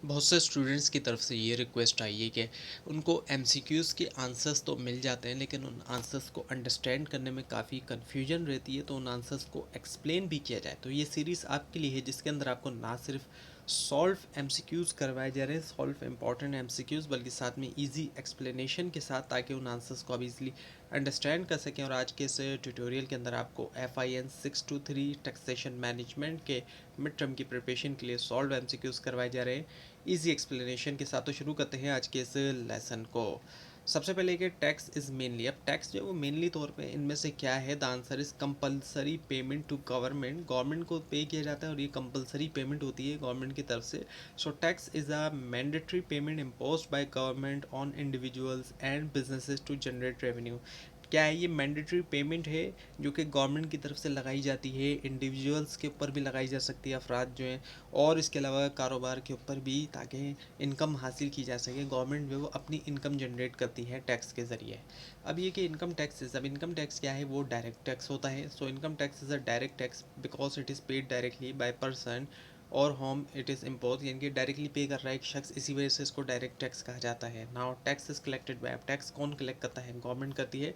बहुत से स्टूडेंट्स की तरफ से ये रिक्वेस्ट आई है कि उनको एमसीक्यूज़ के आंसर्स तो मिल जाते हैं, लेकिन उन आंसर्स को अंडरस्टैंड करने में काफ़ी कन्फ्यूजन रहती है, तो उन आंसर्स को एक्सप्लेन भी किया जाए। तो ये सीरीज़ आपके लिए है, जिसके अंदर आपको ना सिर्फ सॉल्व एमसीक्यूज़ करवाए जा रहे हैं, सॉल्व इंपॉर्टेंट एमसीक्यूज़, बल्कि साथ में इजी एक्सप्लेनेशन के साथ, ताकि उन आंसर्स को आप इजीली अंडरस्टैंड कर सकें। और आज के इस ट्यूटोरियल के अंदर आपको FIN 623 टैक्सेशन मैनेजमेंट के मिड टर्म की प्रिपरेशन के लिए सॉल्व एमसीक्यूज़ करवाए जा रहे हैं इजी एक्सप्लेनेशन के साथ। तो शुरू करते हैं आज के इस लेसन को। सबसे पहले कि टैक्स इज़ मेनली, अब टैक्स जो है वो मेनली तौर पे इनमें से क्या है। The answer is compulsory payment to government. Government को पे किया जाता है और ये कंपलसरी पेमेंट होती है गवर्नमेंट की तरफ से। So tax is a mandatory payment imposed by government on individuals and businesses to generate revenue. क्या है ये मैंडेटरी पेमेंट है जो कि गवर्नमेंट की तरफ से लगाई जाती है, इंडिविजुअल्स के ऊपर भी लगाई जा सकती है, अफराद जो हैं, और इसके अलावा कारोबार के ऊपर भी, ताकि इनकम हासिल की जा सके। गवर्नमेंट जो है वो अपनी इनकम जनरेट करती है टैक्स के ज़रिए। अब ये कि इनकम टैक्सेस, अब इनकम टैक्स क्या है, वो डायरेक्ट टैक्स होता है। सो income tax is a direct tax because it is paid directly by person और होम इट इज़ इम्पोज, यानी कि डायरेक्टली पे कर रहा है एक शख्स, इसी वजह से इसको डायरेक्ट टैक्स कहा जाता है। Now tax is collected by, tax कौन कलेक्ट करता है, गवर्नमेंट करती है,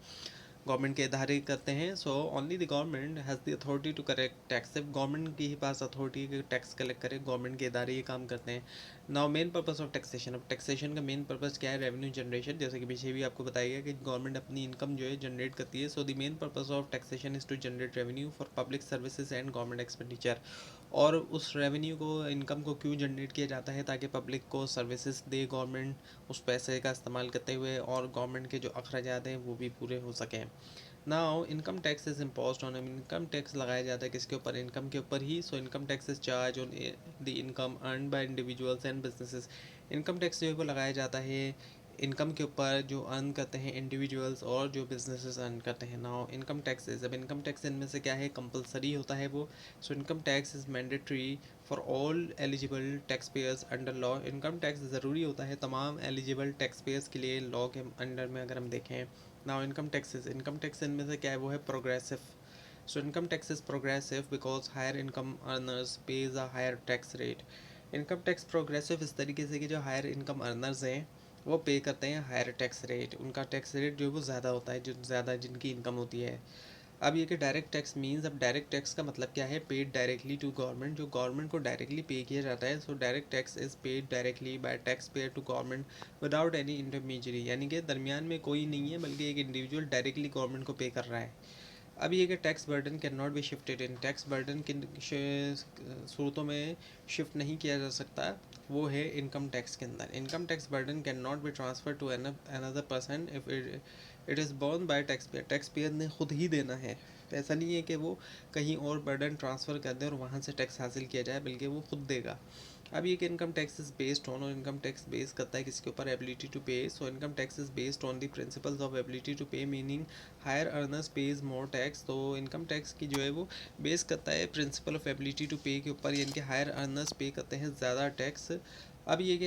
गवर्नमेंट के इदारे करते हैं। So only the government has the authority to collect tax. सिर्फ गवर्नमेंट के ही पास अथॉरिटी है कि टैक्स कलेक्ट करे, गवर्नमेंट के इदारे ये काम करते हैं। Now main purpose of taxation, अब टैक्सेशन का मेन पर्पस क्या है, रेवेन्यू जनरेशन। जैसे कि पीछे भी आपको बताया गया कि गवर्नमेंट अपनी इनकम जो है जनरेट करती है। So the main purpose of taxation is to generate revenue for public services and government expenditure. और उस रेवेन्यू को, इनकम को क्यों जनरेट किया जाता है, ताकि पब्लिक को सर्विसेज दे गवर्नमेंट, उस पैसे का इस्तेमाल करते हुए, और गवर्नमेंट के जो अखराजात हैं वो भी पूरे हो सकें। Now income tax is imposed on, income tax लगाया जाता है किसके ऊपर, इनकम के ऊपर ही। So income tax is charge on the income earn by individuals and businesses. Income tax जो है वो लगाया जाता है इनकम के ऊपर जो अर्न करते हैं इंडिविजुअल्स और जो बिजनेसेस अर्न करते हैं। नाउ इनकम टैक्स इज, अब इनकम टैक्स इनमें से क्या है, कंपलसरी होता है वो। सो income tax is mandatory for all eligible tax payers under law. Income tax ज़रूरी होता है तमाम एलिजिबल टैक्स पेयर्स के लिए लॉ के अंडर में, अगर हम देखें। नाउ इनकम टैक्स इनमें से क्या है, वो है progressive. So income tax is progressive because higher income earners pays a higher tax rate. Income tax progressive इस तरीके से कि जो हायर इनकम अर्नर्स हैं वो पे करते हैं हायर टैक्स रेट, उनका टैक्स रेट जो है वो ज़्यादा होता है, जो ज़्यादा जिनकी इनकम होती है। अब ये कि डायरेक्ट टैक्स मीन्स, अब डायरेक्ट टैक्स का मतलब क्या है, पेड डायरेक्टली टू गवर्नमेंट, जो गवर्नमेंट को डायरेक्टली पे किया जाता है। So direct tax is paid directly by tax payer to government without any intermediary, यानी कि दरमियान में कोई नहीं है, बल्कि एक इंडिविजुअल डायरेक्टली गवर्नमेंट को पे कर रहा है। अब ये कि tax burden can not be shifted in, tax burden किन सूरतों में शिफ्ट नहीं किया जा सकता, वो है इनकम टैक्स के अंदर। Income tax burden can not be transfer to another person if it is borne by tax payer, tax payer ने खुद ही देना है। ऐसा नहीं है कि वो कहीं और बर्डन ट्रांसफ़र कर दे और वहाँ से टैक्स हासिल किया जाए, बल्कि वो खुद देगा। अब ये कि income tax is based on, और इनकम टैक्स बेस करता है किसके ऊपर, ability to pay. So income tax is based on the principles of ability to pay, meaning higher earners pays more tax. तो इनकम टैक्स की जो है वो बेस करता है प्रिंसिपल ऑफ एबिलिटी टू पे के ऊपर, यानी कि हायर अर्नर्स पे करते हैं ज़्यादा टैक्स। अब ये कि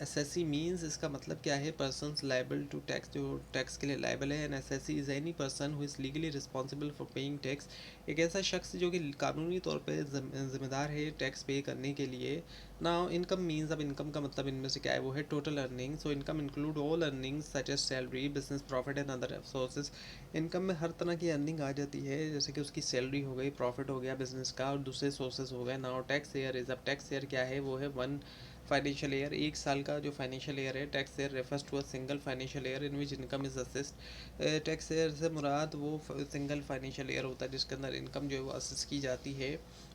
एसएससी मींस, इसका मतलब क्या है, पर्सनस लाइबल टू टैक्स, जो टैक्स के लिए लाइबल है। And SSC is any person who is legally responsible for paying tax, एक ऐसा शख्स जो कि कानूनी तौर पे जिम्मेदार है टैक्स पे करने के लिए। ना इनकम मीन्स, अब इनकम का मतलब इनमें से क्या है, वो है total earning. So income include all earnings such as salary, business profit and other sources. Income में हर तरह की अर्निंग आ जाती है, जैसे कि उसकी सैलरी हो गई, प्रॉफिट हो गया बिजनेस का, और दूसरे सोर्सेज हो गए। नाउ टैक्स ईयर इज, अब टैक्स ईयर क्या है, वो है वन फाइनेंशियल ईयर, एक साल का जो फाइनेंशियल ईयर है। Tax year refers to a single financial year in which income is assessed. Tax year से मुराद वो सिंगल फाइनेंशियल ईयर होता है जिसके अंदर इनकम जो है वो असिस्ट की जाती है।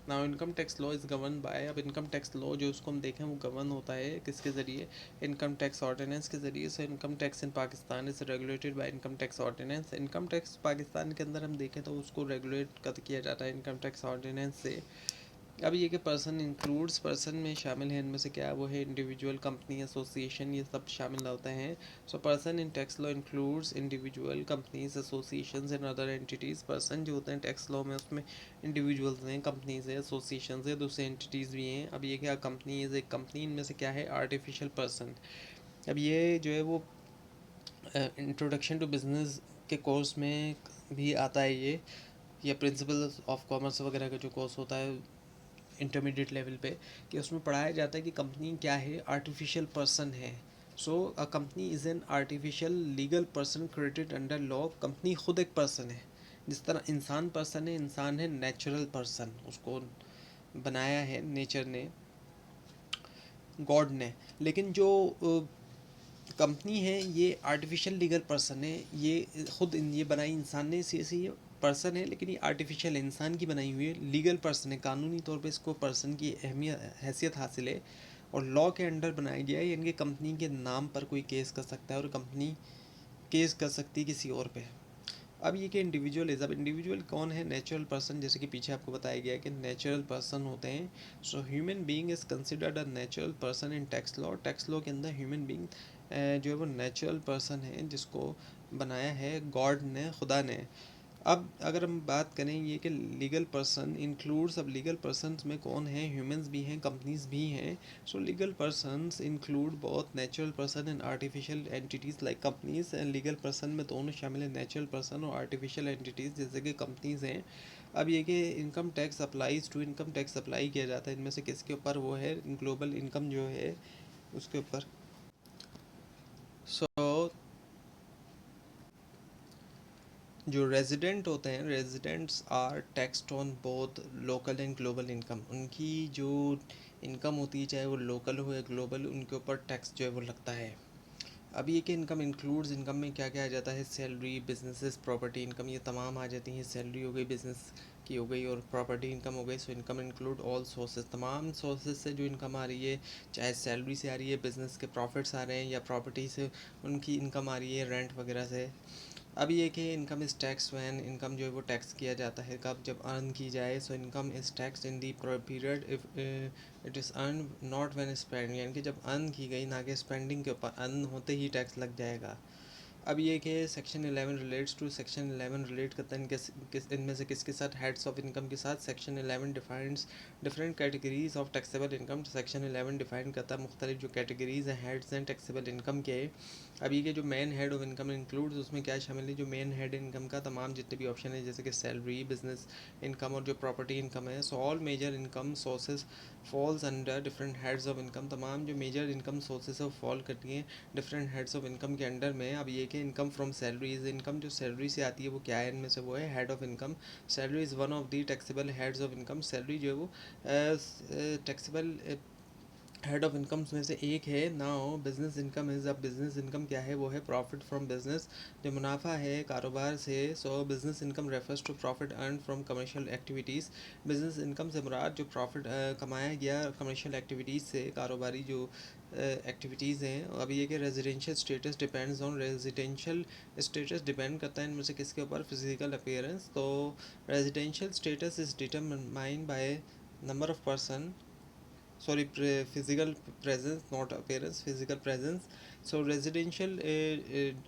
Now income tax law is govern by, अब इनकम टैक्स लॉ जो उसको हम देखें वो गवर्न होता है किसके ज़रिए, इनकम टैक्स ऑर्डिनेंस के ज़रिए। से income tax in Pakistan is regulated by income tax ordinance. Income tax Pakistan के अंदर हम देखें तो उसको रेगुलेट कर किया जाता है इनकम टैक्स ऑर्डिनेंस से। अब ये कि पर्सन इंक्लूड्स, पर्सन में शामिल है इनमें से क्या, वो है इंडिविजुअल, कंपनी, एसोसिएशन, ये सब शामिल होते हैं। So person in tax law includes individual, companies, associations and other entities. Person जो होते हैं टैक्स लॉ में, उसमें इंडिविजुअल्स हैं, कंपनीज है, एसोसिएशंस है, दूसरे एंटिटीज़ भी हैं। अब ये क्या कंपनी इज़, एक कंपनी इनमें से क्या है, आर्टिफिशियल पर्सन। अब ये जो है वो इंट्रोडक्शन टू बिजनेस के कोर्स में भी आता है ये, या प्रिंसिपल ऑफ कॉमर्स वगैरह का जो कोर्स होता है इंटरमीडिएट लेवल पे, कि उसमें पढ़ाया जाता है कि कंपनी क्या है, आर्टिफिशियल पर्सन है। So a company is an artificial legal person created under law. Company खुद एक पर्सन है, जिस तरह इंसान पर्सन है, इंसान है नेचुरल पर्सन, उसको बनाया है नेचर ने, गॉड ने। लेकिन जो कंपनी है ये आर्टिफिशियल लीगल पर्सन है, ये खुद ये बनाई इंसान ने, इसी ये पर्सन है, लेकिन ये आर्टिफिशियल इंसान की बनाई हुई है, लीगल पर्सन है, कानूनी तौर पे इसको पर्सन की अहमियत हैसियत हासिल है और लॉ के अंडर बनाया गया है। यानी कि कंपनी के नाम पर कोई केस कर सकता है और कंपनी केस कर सकती है किसी और पे। अब ये कि इंडिविजुअल इज, अब इंडिविजुअल कौन है, नेचुरल पर्सन, जैसे कि पीछे आपको बताया गया है कि नेचुरल पर्सन होते हैं। So human being is considered a natural person in tax law. Tax law के अंदर ह्यूमन बीइंग जो है वो नेचुरल पर्सन है, जिसको बनाया है गॉड ने, खुदा ने। अब अगर हम बात करें ये कि लीगल पर्सन इंक्लूड्स, अब लीगल पर्सनस में कौन है, ह्यूमंस भी हैं, कंपनीज भी हैं। So legal persons include both natural person and artificial entities like companies. And legal person में दोनों शामिल हैं, नेचुरल पर्सन और आर्टिफिशियल एंटिटीज़ जैसे कि कंपनीज हैं। अब ये कि income tax applies to, income tax apply किया जाता है इनमें से किसके ऊपर, वो है ग्लोबल इनकम जो है उसके ऊपर। सो जो रेजिडेंट होते हैं, residents are taxed on both local and global income. उनकी जो इनकम होती है, चाहे वो लोकल हो या ग्लोबल, उनके ऊपर टैक्स जो है वो लगता है। अब ये कि इनकम इंक्लूड्स, इनकम में क्या क्या आ जाता है, सैलरी, बिजनेसेस, प्रॉपर्टी इनकम, ये तमाम आ जाती हैं। सैलरी हो गई, बिजनेस की हो गई और प्रॉपर्टी इनकम हो गई। सो इनकम इंक्लूड ऑल सोर्सेज, तमाम सोर्सेज से जो इनकम आ रही है, चाहे सैलरी से आ रही है, बिजनेस के प्रॉफिट्स आ रहे हैं, या प्रॉपर्टी से उनकी इनकम आ रही है, रेंट वगैरह से। अब ये कि income is tax when, income जो है वो टैक्स किया जाता है कब, जब अर्न की जाए। So income is tax in the period if it is earn not when spend, यानी कि जब अर्न की गई, ना कि स्पेंडिंग के ऊपर, अर्न होते ही टैक्स लग जाएगा। अब ये कि section 11 relates to, section 11 relate करता है किस इनमें से किसके साथ, हेड्स ऑफ इनकम के साथ। Section 11 defines different categories of taxable income. Section 11 define करता है मुख्तलिफ जो कैटेगरीज हैं हेड्स हैं टैक्सेबल इनकम के। अब ये कि जो main head of income includes, उसमें क्या शामिल है, जो मेन हेड इनकम का तमाम जितने भी ऑप्शन है, जैसे कि सैलरी, बिजनेस इनकम और जो प्रॉपर्टी इनकम है। So all major income sources falls under different heads of income. तमाम जो मेजर इनकम सोर्सेज है वो फॉल करती हैं डिफरेंट हेड्स ऑफ इनकम के अंडर में। अब ये कि इनकम फ्रॉम सैलरीज, इनकम जो सैलरी से आती है वो क्या है, इनमें से वो है head of income. Salary is one of the taxable heads of income. Salary जो है वो टैक्सेबल हेड ऑफ इनकम्स में से एक है। नाउ बिजनेस इनकम इज़, अब बिजनेस इनकम क्या है, वो है प्रॉफिट फ्रॉम बिजनेस, जो मुनाफा है कारोबार से। So business income refers to profit earn from commercial activities. Business income से मुराद जो प्रॉफिट कमाया गया कमर्शियल एक्टिविटीज़ से, कारोबारी जो एक्टिविटीज़ हैं। अब ये कि residential status depends on, residential status depend करता है इनमें से किसके ऊपर, फिजिकल अपीयरेंस। तो residential status is determined by number of person, sorry, physical presence, not appearance, physical presence. So residential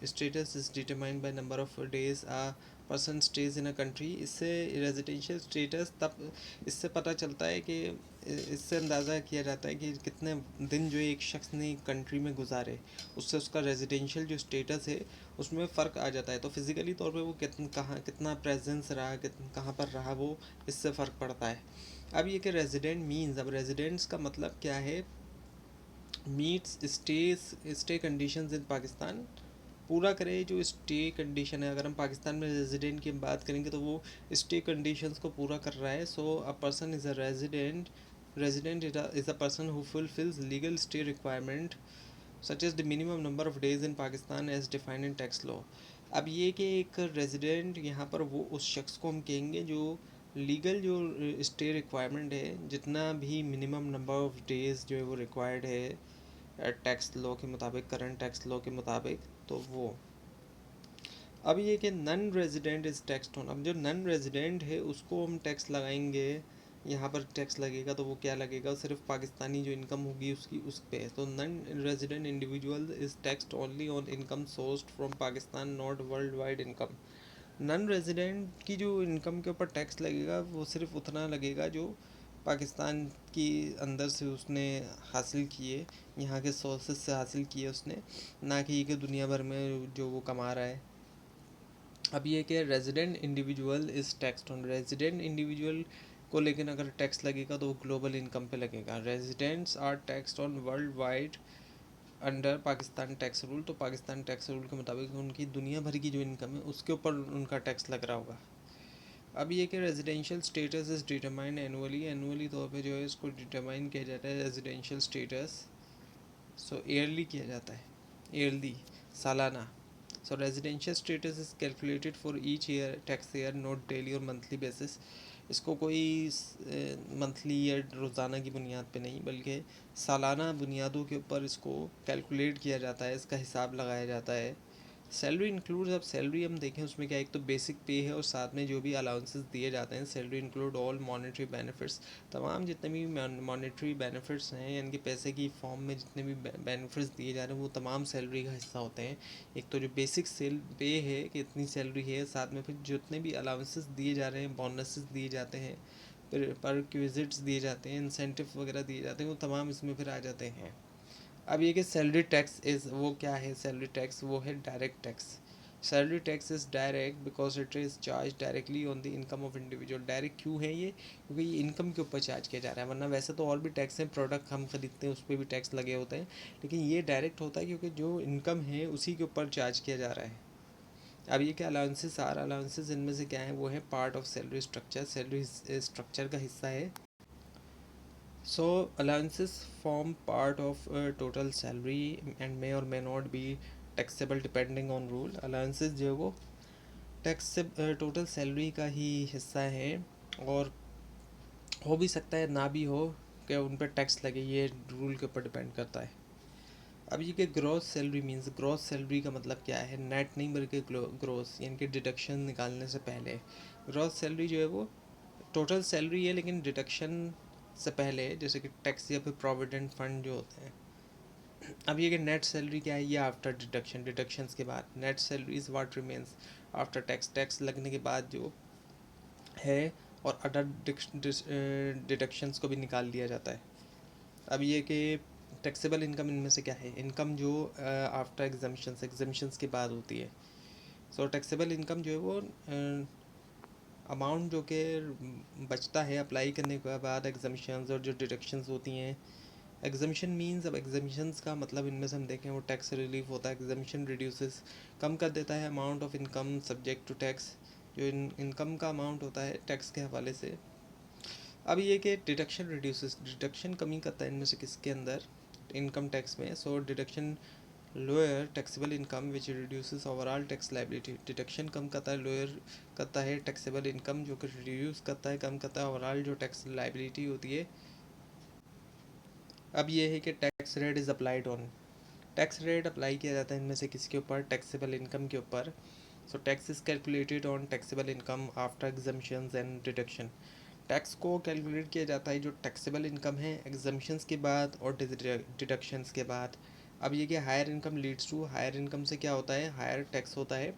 status is determined by number of days a person stays in a country. इससे residential status तब इससे पता चलता है कि इससे अंदाज़ा किया जाता है कि कितने दिन जो एक शख्स ने कंट्री में गुजारे, उससे उसका रेजिडेंशियल जो स्टेटस है उसमें फ़र्क आ जाता है। तो फिज़िकली तौर पे वो कितना प्रेजेंस रहा, कहाँ पर रहा, वो इससे फ़र्क पड़ता है। अब ये कि रेजिडेंट मीन्स, अब रेजिडेंट्स का मतलब क्या है, मीट्स स्टे कंडीशंस इन पाकिस्तान, पूरा करे जो स्टे कंडीशन है। अगर हम पाकिस्तान में रेजिडेंट की बात करेंगे तो वो स्टे कंडीशंस को पूरा कर रहा है। So a person is a resident, resident is a person who fulfills legal stay requirement such as the minimum number of days in Pakistan as defined in tax law. अब ये कि एक रेजिडेंट यहाँ पर वो उस शख्स को हम कहेंगे जो लीगल जो स्टे रिक्वायरमेंट है, जितना भी मिनिमम नंबर ऑफ डेज़ जो है वो रिक्वायर्ड है टैक्स लॉ के मुताबिक, करंट टैक्स लॉ के मुताबिक, तो वो। अब ये कि non resident is taxed on, अब जो नन रेजिडेंट है उसको हम टैक्स लगाएंगे, यहाँ पर टैक्स लगेगा तो वो क्या लगेगा, सिर्फ पाकिस्तानी जो इनकम होगी उसकी उस पे। तो non resident individual is taxed only on income sourced from Pakistan, not world wide income. Non resident की जो इनकम के ऊपर टैक्स लगेगा वो सिर्फ उतना लगेगा जो पाकिस्तान की अंदर से उसने हासिल किए, यहाँ के सोर्सेज से हासिल किए उसने, ना कि दुनिया भर में जो वो कमा रहा है। अब ये कि resident individual is taxed on, resident individual को, लेकिन अगर टैक्स लगेगा तो वो ग्लोबल इनकम पे लगेगा। Residents are taxed on world wide under Pakistan tax rule, तो पाकिस्तान टैक्स रूल के मुताबिक उनकी दुनिया भर की जो इनकम है उसके ऊपर उनका टैक्स लग रहा होगा। अब ये कि residential status is determined annually, annually तौर पे जो है इसको डिटरमाइन किया जाता है रेजिडेंशियल स्टेटस। सो ईयरली किया जाता है, ईयरली, सालाना। So residential status is calculated for each year tax year, not daily और मंथली बेसिस। इसको कोई मंथली या रोज़ाना की बुनियाद पे नहीं, बल्कि सालाना बुनियादों के ऊपर इसको कैलकुलेट किया जाता है, इसका हिसाब लगाया जाता है। सैलरी इंक्लूड, अब सैलरी हम देखें उसमें क्या, एक तो बेसिक पे है और साथ में जो भी अलाउंसेस दिए जाते हैं। Salary include all monetary benefits, तमाम जितने भी मॉनेटरी बेनिफिट्स हैं, यानी कि पैसे की फॉर्म में जितने भी बेनिफिट्स दिए जा रहे हैं वो तमाम सैलरी का हिस्सा होते हैं। एक तो जो बेसिक सेल पे है कि इतनी सैलरी है, साथ में फिर जितने भी अलाउंसेस दिए जा रहे हैं, बोनसेस दिए जाते हैं, फिर पर क्विजिट्स दिए जाते हैं, इंसेंटिव वगैरह दिए जाते हैं, वो तमाम इसमें फिर आ जाते हैं। अब ये कि सैलरी टैक्स इज़, वो क्या है सैलरी टैक्स, वो है direct tax. Salary tax is direct because it is charge directly on the income of individual. Direct क्यों है ये, क्योंकि ये इनकम के ऊपर चार्ज किया जा रहा है, वरना वैसे तो और भी टैक्स हैं, प्रोडक्ट हम खरीदते हैं उस पर भी टैक्स लगे होते हैं, लेकिन ये डायरेक्ट होता है क्योंकि जो इनकम है उसी के ऊपर चार्ज किया जा रहा है। अब ये क्या अलाउंसेस, आर अलाउंसेस इनमें से क्या है, वो है part of salary structure, salary structure का हिस्सा है। So allowances form part of total salary and may or may not be taxable depending on rule. Allowances जो है वो टैक्स से टोटल सैलरी का ही हिस्सा है, और हो भी सकता है ना भी हो कि उन पर टैक्स लगे, ये रूल के ऊपर डिपेंड करता है। अब ये कि gross salary means, gross salary का मतलब क्या है, नेट नहीं बल्कि ग्रॉस, यानी कि डिडक्शन निकालने से पहले। ग्रॉस सैलरी जो है वो टोटल सैलरी है लेकिन डिडक्शन से पहले, जैसे कि टैक्स या फिर प्रोविडेंट फंड जो होते हैं। अब ये कि नेट सैलरी क्या है, ये आफ्टर डिडक्शन, डिडक्शंस के बाद। Net salary is what remains after tax, tax लगने के बाद जो है, और अदर डिडक्शंस को भी निकाल लिया जाता है। अब ये कि टैक्सेबल इनकम इनमें से क्या है, इनकम जो आफ्टर एग्जाम्शंस, एग्जाम्शंस के बाद होती है। सो टैक्सेबल इनकम जो है वो अमाउंट जो कि बचता है अप्लाई करने के बाद एग्जाम्शंस और जो डिडक्शंस होती हैं। एग्जाम्शन मीन्स, अब एग्जाम्शंस का मतलब इनमें से हम देखें वो टैक्स रिलीफ होता है। एग्जाम्शन रिड्यूसेस, कम कर देता है amount of income subject to tax, जो इनकम का अमाउंट होता है टैक्स के हवाले से। अब ये कि डिडक्शन रिड्यूसेस, डिडक्शन कमी करता है इनमें से किसके अंदर, इनकम टैक्स में। So deduction lower taxable income which reduces overall tax liability, deduction कम करता है, लोअर करता है टैक्सेबल इनकम, जो कि रिड्यूस करता है, कम करता है ओवरऑल जो टैक्स लाइबिलिटी होती है। अब ये है कि tax rate is applied on, tax rate apply किया जाता है इनमें से किसके ऊपर, टैक्सेबल इनकम के ऊपर। So tax is calculated on taxable income after exemptions and deduction. Tax को कैलकुलेट किया जाता है जो टैक्सेबल इनकम है एग्जम्पशंस के बाद और डिडक्शंस के बाद। अब ये कि higher income leads to, higher income से क्या होता है, हायर टैक्स होता है।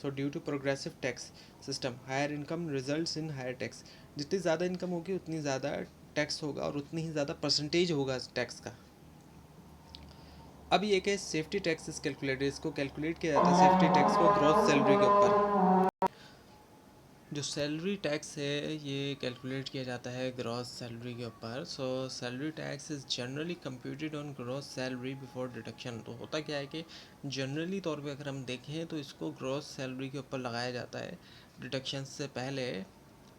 So due to progressive tax system higher income results in higher tax, जितनी ज़्यादा इनकम होगी उतनी ज़्यादा टैक्स होगा और उतनी ही ज़्यादा परसेंटेज होगा टैक्स का। अब ये कि सेफ्टी टैक्स इस कैलकुलेटेड, इसको कैलकुलेट किया जाता है सेफ्टी टैक्स को ग्रॉस सैलरी के ऊपर। जो सैलरी टैक्स है ये कैलकुलेट किया जाता है ग्रॉस सैलरी के ऊपर। सो salary tax is generally computed on gross salary before deduction. तो होता क्या है कि जनरली तौर पे अगर हम देखें तो इसको ग्रॉस सैलरी के ऊपर लगाया जाता है डिडक्शन से पहले।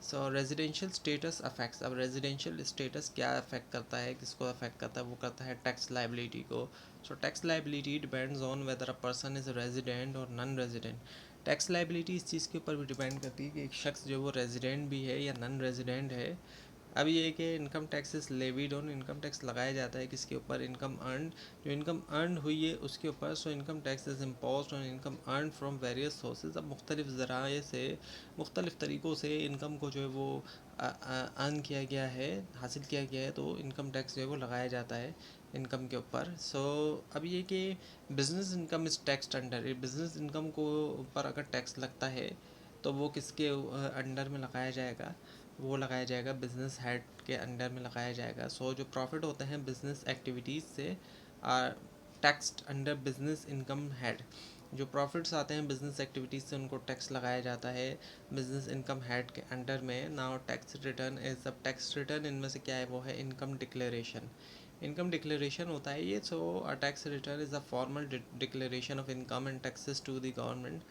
सो रेजिडेंशियल स्टेटस अफेक्ट्स, अब रेजिडेंशियल स्टेटस क्या अफेक्ट करता है, किसको अफेक्ट करता है, वो करता है टैक्स लाइबिलिटी को। So tax liability depends on whether a person is resident और नॉन रेजिडेंट। टैक्स लाइबिलिटी इस चीज़ के ऊपर भी डिपेंड करती है कि एक शख्स जो वो रेजिडेंट भी है या नॉन रेजिडेंट है। अब ये है कि income tax is levied on, income tax लगाया जाता है किसके ऊपर, इनकम अर्न, जो इनकम अर्न हुई है उसके ऊपर। सो income tax is imposed on income earn from various sources. अब मुख्तलिफ ज़राए से, मुख्तलिफ तरीक़ों से इनकम को जो है वो अर्न किया गया है, हासिल किया गया है, तो इनकम टैक्स जो है वो लगाया जाता है इनकम के ऊपर। सो अब ये कि business income is taxed under, business income को ऊपर अगर टैक्स लगता है तो वो किसके अंडर में लगाया जाएगा, वो लगाया जाएगा बिज़नेस हेड के अंडर में लगाया जाएगा। सो जो प्रॉफिट होते हैं बिज़नेस एक्टिविटीज़ से are taxed under business income head. जो प्रॉफिट्स आते हैं बिजनेस एक्टिविटीज़ से उनको टैक्स लगाया जाता है बिजनेस इनकम हेड के अंडर में। नाउ टैक्स रिटर्न इज अब टैक्स रिटर्न इनमें से क्या है, वो है इनकम डिक्लेरेशन। इनकम डिक्लेरेशन होता है ये। So a tax return is a formal declaration of income and taxes to the government.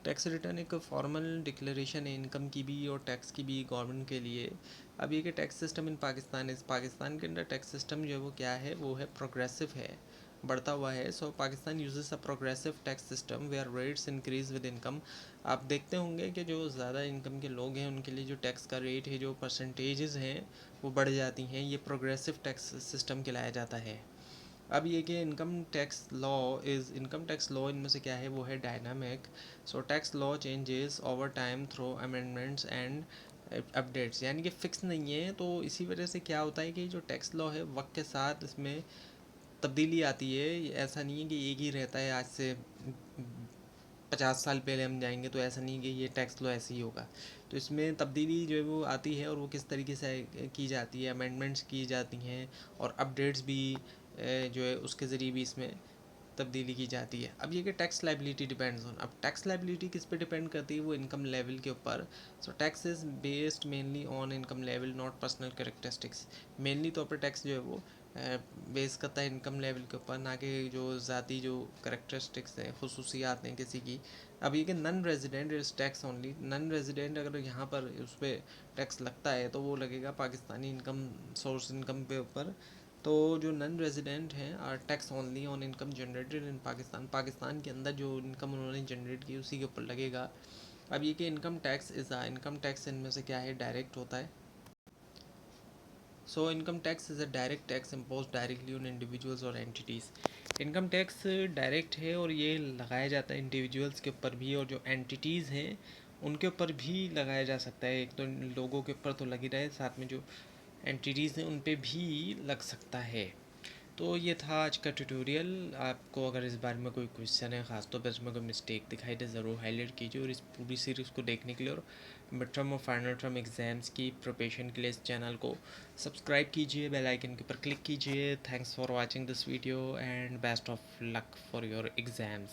Tax return एक फॉर्मल डिक्लेरेशन है इनकम की भी और टैक्स की भी गवर्नमेंट के लिए। अब ये कि टैक्स सिस्टम इन पाकिस्तान इस पाकिस्तान के अंदर टैक्स सिस्टम जो है वो क्या है, वो है प्रोग्रेसिव है, बढ़ता हुआ है। So Pakistan uses a progressive tax system where rates increase with income. आप देखते होंगे कि जो ज़्यादा इनकम के लोग हैं उनके लिए जो टैक्स का रेट है, जो परसेंटेजेस हैं वो बढ़ जाती हैं। ये प्रोग्रेसिव टैक्स सिस्टम कहलाया जाता है। अब ये कि इनकम टैक्स लॉ इनमें से क्या है, वो है dynamic. So tax law changes over time through amendments and updates, यानी कि फ़िक्स नहीं है। तो इसी वजह से क्या होता है कि जो टैक्स लॉ है वक्त के साथ इसमें तब्दीली आती है। ऐसा नहीं है कि एक ही रहता है। आज से 50 साल पहले हम जाएंगे तो ऐसा नहीं है कि ये टैक्स लॉ ऐसे ही होगा। तो इसमें तब्दीली जो है वो आती है और वो किस तरीके से की जाती है, अमेंडमेंट्स की जाती हैं और अपडेट्स भी जो है उसके ज़रिए भी इसमें तब्दीली की जाती है। अब ये कि टैक्स लाइबिलिटी डिपेंड्स ऑन, अब टैक्स लाइबिलिटी किस पे डिपेंड करती है, वो इनकम लेवल के ऊपर। सो tax is based mainly on income level not personal characteristics. Mainly तौर पर टैक्स जो है वो बेस करता है इनकम लेवल के ऊपर, ना कि जो ज़ाती जो करेक्टरिस्टिक्स हैं, खसूसियात हैं किसी की। अब ये कि non resident is tax only. Non resident अगर यहाँ पर उस पर टैक्स लगता है तो वो लगेगा पाकिस्तानी इनकम सोर्स इनकम पे ऊपर। तो जो नॉन रेजिडेंट हैं are tax only on income generated in Pakistan. Pakistan के अंदर जो इनकम उन्होंने जनरेट की उसी के ऊपर लगेगा। अब ये कि इनकम टैक्स इनमें से क्या है, डायरेक्ट होता है। सो income tax is a direct tax impose directly on individuals और एंटिटीज़। इनकम टैक्स डायरेक्ट है और ये लगाया जाता है इंडिविजुअल्स के ऊपर भी, और जो एंटिटीज़ हैं उनके ऊपर भी लगाया जा सकता है। एक तो लोगों के ऊपर तो लग ही रहा है, साथ में जो एंटिटीज़ हैं उन पे भी लग सकता है। तो ये था आज का ट्यूटोरियल। आपको अगर इस बारे में कोई क्वेश्चन है, ख़ासतौर पर इसमें कोई मिस्टेक दिखाई दे, ज़रूर हाईलाइट कीजिए। और इस पूरी सीरीज़ को देखने के लिए और मिड टर्म और फाइनल टर्म एग्ज़ाम्स की प्रिपरेशन के लिए इस चैनल को सब्सक्राइब कीजिए, बेल आइकन के ऊपर क्लिक कीजिए। Thanks for watching this video and best of luck for your exams.